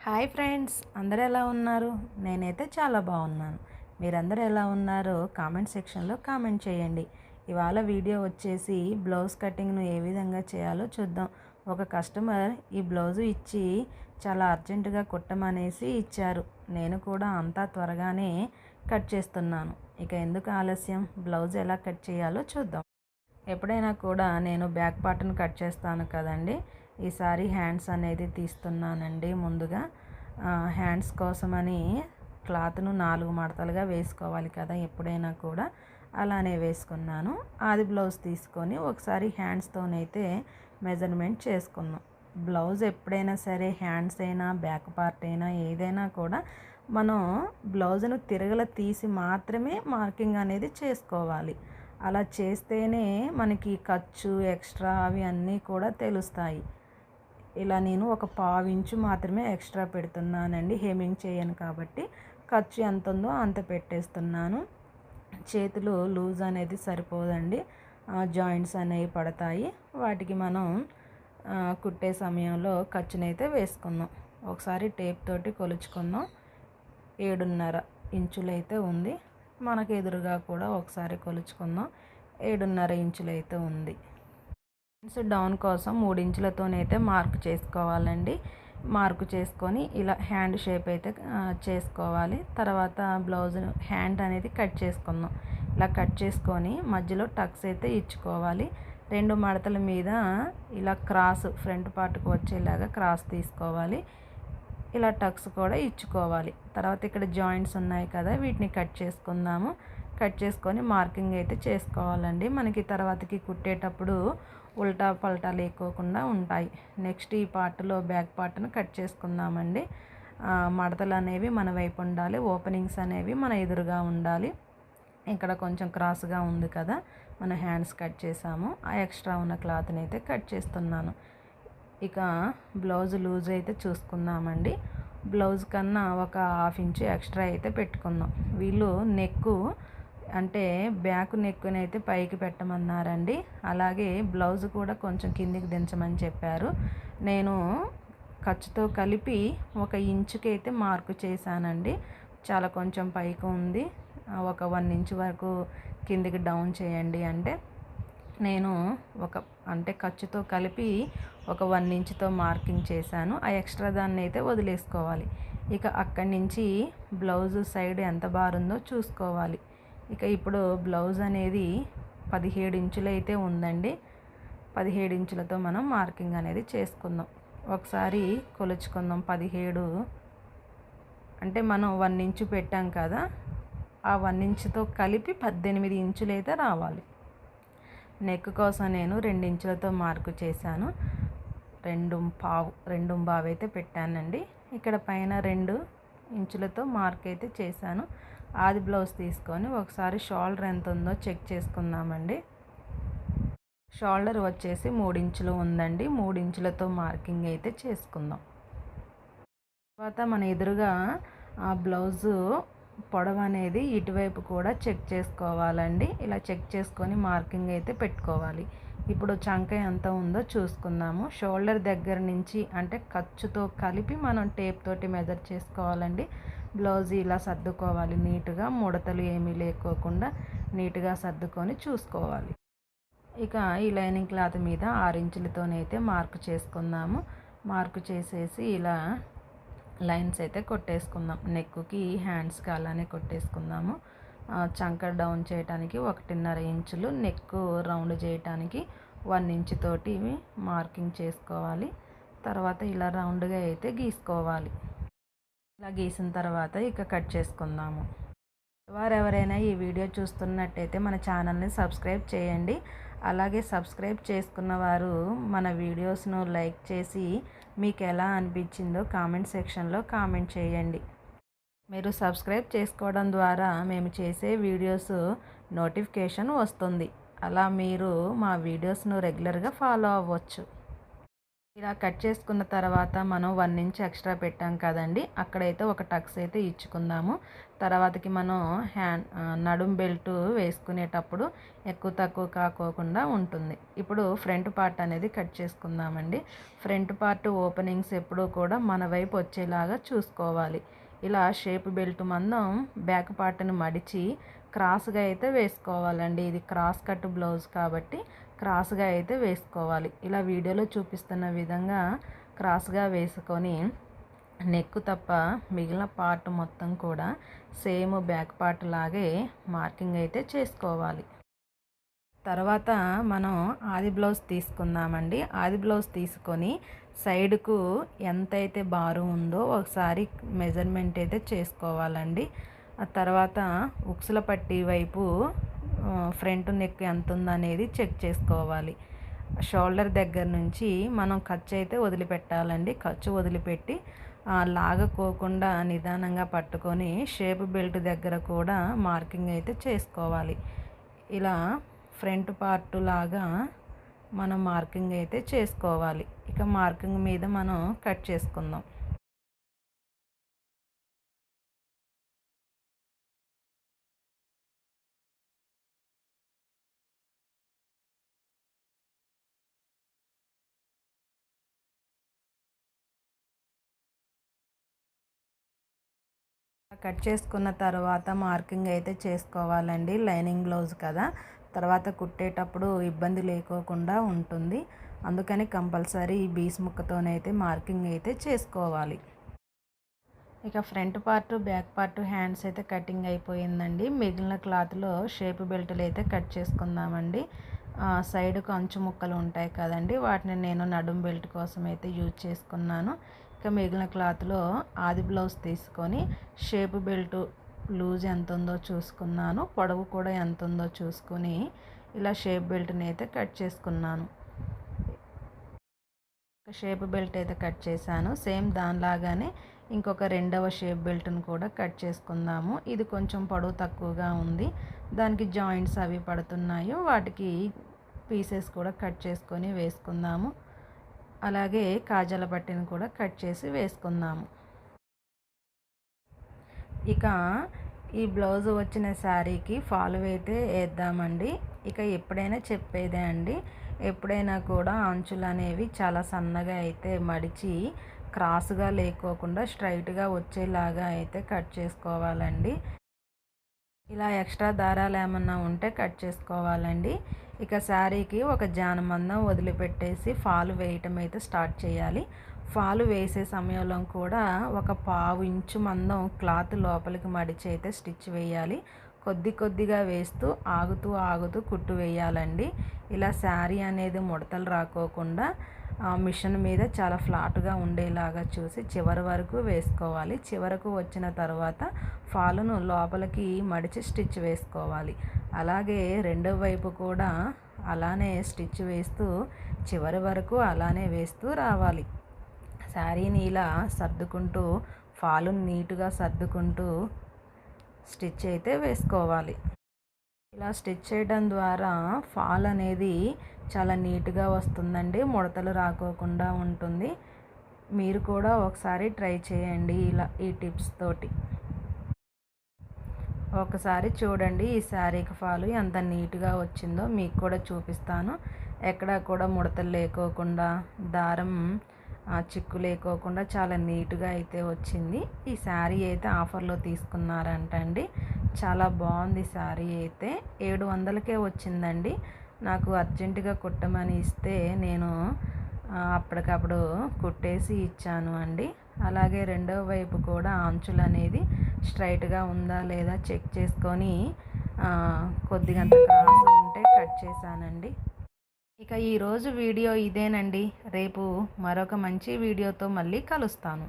Hi friends, అందరూ ఎలా ఉన్నారు? నేనైతే చాలా బాగున్నాను. మీరందరూ ఎలా ఉన్నారో కామెంట్ సెక్షన్లో కామెంట్ చేయండి. ఇవాళ వీడియో వచ్చేసి బ్లౌజ్ కటింగ్ను ఏ విధంగా చేయాలో చూద్దాం. ఒక కస్టమర్ ఈ బ్లౌజు ఇచ్చి చాలా అర్జెంటుగా కుట్టమనేసి ఇచ్చారు. నేను కూడా అంతా త్వరగానే కట్ చేస్తున్నాను. ఇక ఎందుకు ఆలస్యం, బ్లౌజ్ ఎలా కట్ చేయాలో చూద్దాం. ఎప్పుడైనా కూడా నేను బ్యాక్ పార్ట్ని కట్ చేస్తాను కదండి. ఈసారి హ్యాండ్స్ అనేది తీస్తున్నానండి. ముందుగా హ్యాండ్స్ కోసమని క్లాత్ను 4 మడతలుగా వేసుకోవాలి కదా ఎప్పుడైనా కూడా, అలానే వేసుకున్నాను. ఆది బ్లౌజ్ తీసుకొని ఒకసారి హ్యాండ్స్తోనైతే మెజర్మెంట్ చేసుకున్నాం. బ్లౌజ్ ఎప్పుడైనా సరే హ్యాండ్స్ అయినా బ్యాక్ పార్ట్ అయినా ఏదైనా కూడా మనం బ్లౌజ్ను తిరగల తీసి మాత్రమే మార్కింగ్ అనేది చేసుకోవాలి. అలా చేస్తేనే మనకి ఖర్చు ఎక్స్ట్రా అవి అన్నీ కూడా తెలుస్తాయి. ఇలా నేను ఒక పావించు మాత్రమే ఎక్స్ట్రా పెడుతున్నానండి. హెమ్మింగ్ చేయను కాబట్టి ఖర్చు ఎంత ఉందో అంత పెట్టేస్తున్నాను. చేతులు లూజ్ అనేది సరిపోదండి, జాయింట్స్ అనేవి పడతాయి. వాటికి మనం కుట్టే సమయంలో ఖర్చునైతే వేసుకుందాం. ఒకసారి టేప్ తోటి కొలుచుకుందాం. 7.5 ఇంచులు అయితే ఉంది. మనకు ఎదురుగా కూడా ఒకసారి కొలుచుకుందాం. 7.5 ఇంచులు అయితే ఉంది. డౌన్ కోసం 3 ఇంచులతోనైతే మార్క్ చేసుకోవాలండి. మార్కు చేసుకొని ఇలా హ్యాండ్ షేప్ అయితే చేసుకోవాలి. తర్వాత బ్లౌజ్ హ్యాండ్ అనేది కట్ చేసుకుందాం. ఇలా కట్ చేసుకొని మధ్యలో టక్స్ అయితే ఇచ్చుకోవాలి. 2 మడతల మీద ఇలా క్రాస్ ఫ్రంట్ పార్ట్కి వచ్చేలాగా క్రాస్ తీసుకోవాలి. ఇలా టక్స్ కూడా ఇచ్చుకోవాలి. తర్వాత ఇక్కడ జాయింట్స్ ఉన్నాయి కదా, వీటిని కట్ చేసుకుందాము. కట్ చేసుకొని మార్కింగ్ అయితే చేసుకోవాలండి. మనకి తర్వాతకి కుట్టేటప్పుడు ఉల్టా పల్టా లేకోకుండా ఉంటాయి. నెక్స్ట్ ఈ పార్ట్లో బ్యాక్ పార్ట్ను కట్ చేసుకుందామండి. మడతలు అనేవి మన వైపు ఉండాలి, ఓపెనింగ్స్ అనేవి మన ఎదురుగా ఉండాలి. ఇక్కడ కొంచెం క్రాస్గా ఉంది కదా, మన హ్యాండ్స్ కట్ చేసాము. ఆ ఎక్స్ట్రా ఉన్న క్లాత్ని అయితే కట్ చేస్తున్నాను. ఇక బ్లౌజ్ లూజ్ అయితే చూసుకుందామండి. బ్లౌజ్ కన్నా ఒక 1/2 ఇంచు ఎక్స్ట్రా అయితే పెట్టుకుందాం. వీళ్ళు నెక్కు అంటే బ్యాక్ నెక్కునైతే పైకి పెట్టమన్నారండి. అలాగే బ్లౌజ్ కూడా కొంచెం కిందికి దించమని చెప్పారు. నేను ఖర్చుతో కలిపి 1 ఇంచుకి అయితే మార్కు చేశానండి. చాలా కొంచెం పైకి ఉంది, ఒక 1 ఇంచు వరకు కిందికి డౌన్ చేయండి అంటే నేను అంటే ఖర్చుతో కలిపి ఒక 1 ఇంచుతో మార్కింగ్ చేశాను. ఆ ఎక్స్ట్రా దాన్ని అయితే వదిలేసుకోవాలి. ఇక అక్కడి నుంచి బ్లౌజ్ సైడ్ ఎంత బారుందో చూసుకోవాలి. ఇక ఇప్పుడు బ్లౌజ్ అనేది 17 ఇంచులు అయితే ఉందండి. 17 ఇంచులతో మనం మార్కింగ్ అనేది చేసుకుందాం. ఒకసారి కొలుచుకుందాం. 17 అంటే మనం 1 ఇంచు పెట్టాం కదా, ఆ 1 ఇంచుతో కలిపి 18 ఇంచులు అయితే రావాలి. నెక్ కోసం నేను 2 ఇంచులతో మార్కు చేశాను. 2.5 అయితే పెట్టానండి. ఇక్కడ పైన 2 ఇంచులతో మార్క్ అయితే చేశాను. ఆది బ్లౌజ్ తీసుకొని ఒకసారి షోల్డర్ ఎంత ఉందో చెక్ చేసుకుందామండి. షోల్డర్ వచ్చేసి 3 ఇంచులు ఉందండి. 3 ఇంచులతో మార్కింగ్ అయితే చేసుకుందాం. తర్వాత మన ఎదురుగా ఆ బ్లౌజు పొడవు అనేది ఇటువైపు కూడా చెక్ చేసుకోవాలండి. ఇలా చెక్ చేసుకొని మార్కింగ్ అయితే పెట్టుకోవాలి. ఇప్పుడు చంక ఎంత ఉందో చూసుకుందాము. షోల్డర్ దగ్గర నుంచి అంటే ఖర్చుతో కలిపి మనం టేప్ తోటి మెజర్ చేసుకోవాలండి. బ్లౌజ్ ఇలా సర్దుకోవాలి నీట్గా, ముడతలు ఏమీ లేకోకుండా నీట్గా సర్దుకొని చూసుకోవాలి. ఇక ఈ లైనింగ్ క్లాత్ మీద 6 ఇంచులతోనైతే మార్క్ చేసుకుందాము. మార్కు చేసేసి ఇలా లైన్స్ అయితే కొట్టేసుకుందాం. నెక్కుకి హ్యాండ్స్కి అలానే కొట్టేసుకుందాము. చంక డౌన్ చేయడానికి 1.5 ఇంచులు, నెక్ రౌండ్ చేయడానికి 1 ఇంచు తోటి మార్కింగ్ చేసుకోవాలి. తర్వాత ఇలా రౌండ్గా అయితే గీసుకోవాలి. ఇలా గీసిన తర్వాత ఇక కట్ చేసుకుందాము. వారెవరైనా ఈ వీడియో చూస్తున్నట్టయితే మన ఛానల్ని సబ్స్క్రైబ్ చేయండి. అలాగే సబ్స్క్రైబ్ చేసుకున్న వారు మన వీడియోస్ను లైక్ చేసి మీకు ఎలా అనిపించిందో కామెంట్ సెక్షన్లో కామెంట్ చేయండి. మీరు సబ్స్క్రైబ్ చేసుకోవడం ద్వారా మేము చేసే వీడియోస్ నోటిఫికేషన్ వస్తుంది. అలా మీరు మా వీడియోస్ను రెగ్యులర్గా ఫాలో అవ్వచ్చు. ఇలా కట్ చేసుకున్న తర్వాత మనం 1 ఇంచ్ ఎక్స్ట్రా పెట్టాం కదండి, అక్కడైతే ఒక టక్స్ అయితే ఇచ్చుకుందాము. తర్వాతకి మనం నడుం బెల్ట్ వేసుకునేటప్పుడు ఎక్కువ తక్కువ కాకోకుండా ఉంటుంది. ఇప్పుడు ఫ్రంట్ పార్ట్ అనేది కట్ చేసుకుందామండి. ఫ్రంట్ పార్ట్ ఓపెనింగ్స్ ఎప్పుడూ కూడా మన వైపు వచ్చేలాగా చూసుకోవాలి. ఇలా షేప్ బెల్ట్ మందం బ్యాక్ పార్ట్ని మడిచి క్రాస్గా అయితే వేసుకోవాలండి. ఇది క్రాస్ కట్ బ్లౌజ్ కాబట్టి క్రాస్గా అయితే వేసుకోవాలి. ఇలా వీడియోలో చూపిస్తున్న విధంగా క్రాస్గా వేసుకొని నెక్ తప్ప మిగిలిన పార్ట్ మొత్తం కూడా సేమ్ బ్యాక్ పార్ట్ లాగే మార్కింగ్ అయితే చేసుకోవాలి. తర్వాత మనం ఆది బ్లౌజ్ తీసుకుందామండి. ఆది బ్లౌజ్ తీసుకొని సైడ్కు ఎంతైతే బారు ఉందో ఒకసారి మెజర్మెంట్ అయితే చేసుకోవాలండి. ఆ తర్వాత ఉక్సుల పట్టీ వైపు ఫ్రంట్ నెక్ ఎంత ఉందనేది చెక్ చేసుకోవాలి. షోల్డర్ దగ్గర నుంచి మనం ఖర్చు అయితే వదిలిపెట్టాలండి. ఖర్చు వదిలిపెట్టి లాగకోకుండా నిదానంగా పట్టుకొని షేప్ బెల్ట్ దగ్గర కూడా మార్కింగ్ అయితే చేసుకోవాలి. ఇలా ఫ్రంట్ పార్ట్ లాగా మనం మార్కింగ్ అయితే చేసుకోవాలి. ఇక మార్కింగ్ మీద మనం కట్ చేసుకుందాం. కట్ చేసుకున్న తర్వాత మార్కింగ్ అయితే చేసుకోవాలండి. లైనింగ్ బ్లౌజ్ కదా, తర్వాత కుట్టేటప్పుడు ఇబ్బంది లేకోకుండా ఉంటుంది. అందుకని కంపల్సరీ ఈ బీస్ ముక్కతోనైతే మార్కింగ్ అయితే చేసుకోవాలి. ఇక front part back part hands అయితే కటింగ్ అయిపోయిందండి. మిగిలిన క్లాత్లో షేప్ బెల్ట్లు అయితే కట్ చేసుకుందామండి. సైడ్కు అంచు ముక్కలు ఉంటాయి కదండి, వాటిని నేను నడుం బెల్ట్ కోసం అయితే యూజ్ చేసుకున్నాను. ఇక మిగిలిన క్లాత్లో ఆది బ్లౌజ్ తీసుకొని షేప్ బెల్ట్ లూజ్ ఎంత ఉందో చూసుకున్నాను, పొడవు కూడా ఎంత ఉందో చూసుకొని ఇలా షేప్ బెల్ట్ని అయితే కట్ చేసుకున్నాను. షేప్ బెల్ట్ అయితే కట్ చేశాను. సేమ్ దానిలాగానే ఇంకొక రెండవ షేప్ బెల్ట్ను కూడా కట్ చేసుకుందాము. ఇది కొంచెం పొడవు తక్కువగా ఉంది, దానికి జాయింట్స్ అవి పడుతున్నాయి, వాటికి పీసెస్ కూడా కట్ చేసుకొని వేసుకుందాము. అలాగే కాజాల పట్టిని కూడా కట్ చేసి వేసుకుందాము. ఇక ఈ బ్లౌజ్ వచ్చిన శారీకి ఫాలో అయితే వేద్దామండి. ఇక ఎప్పుడైనా చెప్పేదే అండి, ఎప్పుడైనా కూడా అంచులు అనేవి చాలా సన్నగా అయితే మడిచి క్రాస్గా లేకోకుండా స్ట్రైట్గా వచ్చేలాగా అయితే కట్ చేసుకోవాలండి. ఇలా ఎక్స్ట్రా దారాలు ఏమన్నా ఉంటే కట్ చేసుకోవాలండి. ఇక శారీకి ఒక జానమందం వదిలిపెట్టేసి ఫాల్ వేయటం అయితే స్టార్ట్ చేయాలి. ఫాలు వేసే సమయంలో కూడా ఒక పావు ఇంచు మందం క్లాత్ లోపలికి మడిచి అయితే స్టిచ్ వేయాలి. కొద్దిగా వేస్తూ ఆగుతూ కుట్టు వేయాలండి. ఇలా శారీ అనేది ముడతలు రాకోకుండా మిషన్ మీద చాలా ఫ్లాట్గా ఉండేలాగా చూసి చివరి వరకు వేసుకోవాలి. చివరకు వచ్చిన తర్వాత ఫాలును లోపలికి మడిచి స్టిచ్ వేసుకోవాలి. అలాగే రెండో వైపు కూడా అలానే స్టిచ్ వేస్తూ చివరి వరకు అలానే వేస్తూ రావాలి. శారీని ఇలా సర్దుకుంటూ ఫాలును నీట్గా సర్దుకుంటూ స్టిచ్ అయితే వేసుకోవాలి. ఇలా స్టిచ్ చేయడం ద్వారా ఫాల్ అనేది చాలా నీట్గా వస్తుందండి, ముడతలు రాకోకుండా ఉంటుంది. మీరు కూడా ఒకసారి ట్రై చేయండి ఇలా ఈ టిప్స్ తోటి. ఒకసారి చూడండి ఈ శారీకి ఫాలు ఎంత నీట్గా వచ్చిందో మీకు కూడా చూపిస్తాను. ఎక్కడా కూడా ముడతలు లేకోకుండా దారం చిక్కు లేకోకుండా చాలా నీట్గా అయితే వచ్చింది. ఈ శారీ అయితే ఆఫర్లో తీసుకున్నారంటండి. చాలా బాగుంది శారీ అయితే. 700కే వచ్చిందండి. నాకు అర్జెంటుగా కుట్టమని ఇస్తే నేను అప్పటికప్పుడు కుట్టేసి ఇచ్చాను అండి. అలాగే రెండవ వైపు కూడా అంచులు అనేది స్ట్రైట్గా ఉందా లేదా చెక్ చేసుకొని కొద్దిగంత క్రాస్ ఉంటే కట్ చేశానండి. ఇక ఈరోజు వీడియో ఇదేనండి. రేపు మరొక మంచి వీడియోతో మళ్ళీ కలుస్తాను.